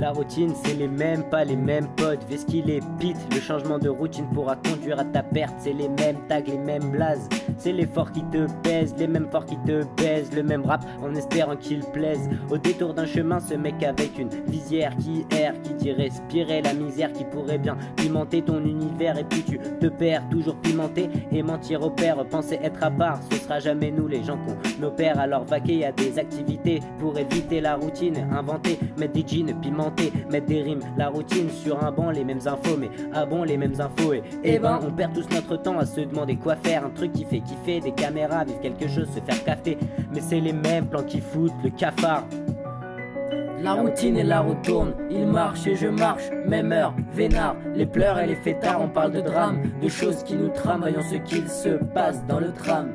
La routine c'est les mêmes, pas les mêmes potes. Fais ce qu'il est pite, le changement de routine pourra conduire à ta perte. C'est les mêmes tags, les mêmes blazes. C'est l'effort qui te pèse, les mêmes forts qui te baisent. Le même rap en espérant qu'il plaise. Au détour d'un chemin, ce mec avec une visière qui erre, qui dit respirer la misère, qui pourrait bien pimenter ton univers. Et puis tu te perds, toujours pimenté et mentir au père. Penser être à part, ce sera jamais nous les gens qu'on opère. Alors vaquer à des activités pour éviter la routine. Inventer, mettre des jeans pimentés, mettre des rimes. La routine sur un banc, les mêmes infos, mais ah bon les mêmes infos. Et ben on perd tous notre temps à se demander quoi faire. Un truc qui fait kiffer, des caméras, vivre quelque chose, se faire café. Mais c'est les mêmes plans qui foutent le cafard. La routine et la route tourne, il marche et je marche, même heure, vénard, les pleurs et les fêtards, on parle de drame, de choses qui nous trament, voyons ce qu'il se passe dans le tram.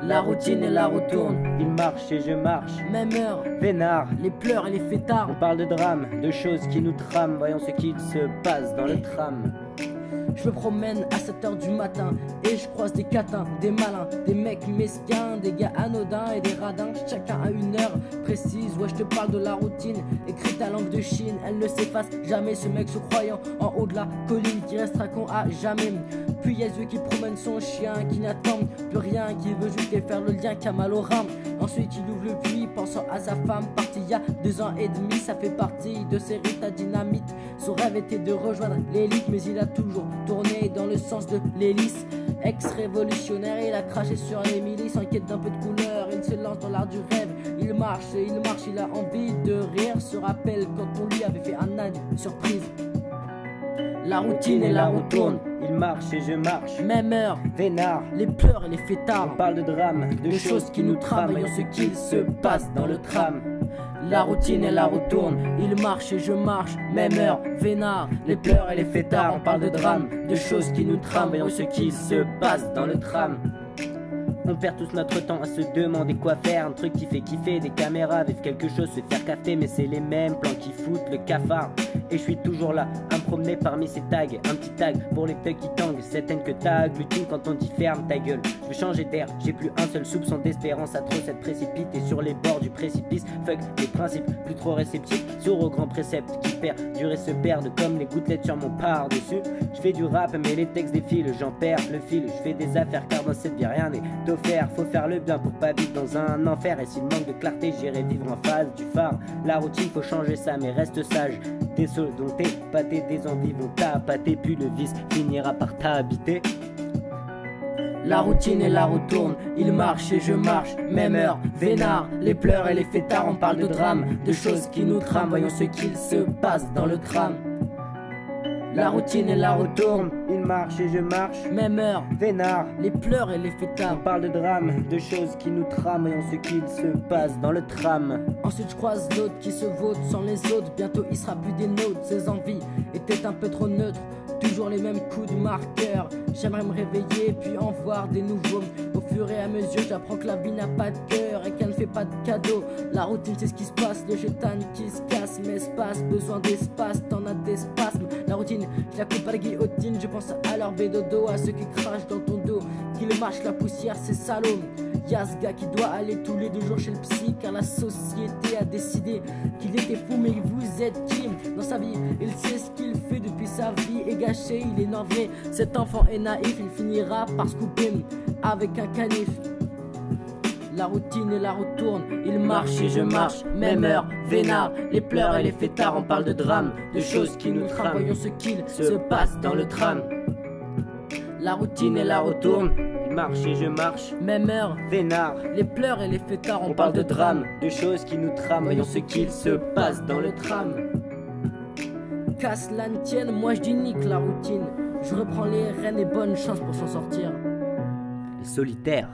La routine et la route tourne, il marche et je marche, même heure, vénard, les pleurs et les fêtards, on parle de drame, de choses qui nous trament, voyons ce qu'il se passe dans le tram. Je me promène à 7h du matin et je croise des catins, des malins, des mecs mesquins, des gars anodins et des radins. Chacun a une heure précise, ouais je te parle de la routine, écrite à langue de Chine, elle ne s'efface jamais. Ce mec se croyant en haut de la colline qui restera con à jamais. Puis y'a ceux qui promènent son chien, qui n'attend plus rien, qui veut juste faire le lien, qui a mal au rein. Ensuite il ouvre le puits, pensant à sa femme partie il y a 2 ans et demi. Ça fait partie de ses rites à dynamite. Son rêve était de rejoindre l'élite, mais il a toujours tourné dans le sens de l'hélice. Ex-révolutionnaire, il a craché sur les milices en quête d'un peu de couleur. Il se lance dans l'art du rêve, il marche, il a envie de rire. Se rappelle quand on lui avait fait un âne surprise. La routine et la route tourne, il marche et je marche, même heure, vénard, les pleurs et les fêtards, on parle de drame, de choses qui nous trament, voyons ce qu'il se passe dans le tram. La routine et la route tourne, il marche et je marche, même heure, vénard, les pleurs et les fêtards, on parle de drame, de choses qui nous trament, voyons ce qu'il se passe dans le tram. On perd tous notre temps à se demander quoi faire. Un truc qui fait kiffer, des caméras, vivre quelque chose, se faire café. Mais c'est les mêmes plans qui foutent le cafard. Et je suis toujours là, à me promener parmi ces tags. Un petit tag pour les thugs qui tangent. Cette haine que t'agglutines quand on dit ferme ta gueule. Je veux changer d'air, j'ai plus un seul soupçon d'espérance. À trop cette précipite et sur les bords du précipice. Fuck les principes, plus trop réceptifs. Sur aux grands préceptes qui perdurent et se perdent comme les gouttelettes sur mon par-dessus. Je fais du rap mais les textes défilent, j'en perds le fil. Je fais des affaires car dans cette vie rien n'est offert. Faut faire le bien pour pas vivre dans un enfer. Et s'il manque de clarté j'irai vivre en face du phare. La routine faut changer ça mais reste sage. Tes sauts dont t'es pâté, des envies vont t'appâter. Puis le vice finira par t'habiter. La routine et la route tourne, il marche et je marche, même heure, vénard, les pleurs et les fêtards, on parle de drame, de choses qui nous trament, voyons ce qu'il se passe dans le tram. La routine et la route tourne, il marche et je marche, même heure, vénard, les pleurs et les fêtards, on parle de drame, de choses qui nous trament, voyons ce qu'il se passe dans le tram. Ensuite je croise l'autre qui se vautre sans les autres, bientôt il sera plus des nôtres, ses envies étaient un peu trop neutres. Toujours les mêmes coups de marqueur. J'aimerais me réveiller puis en voir des nouveaux. Au fur et à mesure j'apprends que la vie n'a pas de cœur et qu'elle ne fait pas de cadeaux. La routine c'est ce qui se passe, le gétane qui se casse. Mais espace, besoin d'espace, t'en as des spasmes. La routine, je la coupe à la guillotine. Je pense à leur bédodo, à ceux qui crachent dans ton dos, qui le mâchent la poussière, c'est salaud. Y'a ce gars qui doit aller tous les 2 jours chez le psy, car la société a décidé qu'il était fou. Mais vous êtes qui dans sa vie? Il sait ce qu'il fait depuis sa vie est gâchée, il est navré. Cet enfant est naïf, il finira par se couper avec un canif. La routine et la route tourne, il marche et je marche, même heure, vénard, les pleurs et les fêtards, on parle de drame, de choses qui nous trament, voyons ce qu'il se passe dans le tram. La routine et la route tourne, il marche et je marche, même heure, vénard, les pleurs et les fêtards, on parle de drame, de choses qui nous trament, voyons ce qu'il se passe dans le tram. Casse la tienne, moi je dis nique la routine. Je reprends les rênes et bonne chance pour s'en sortir. Les solitaires.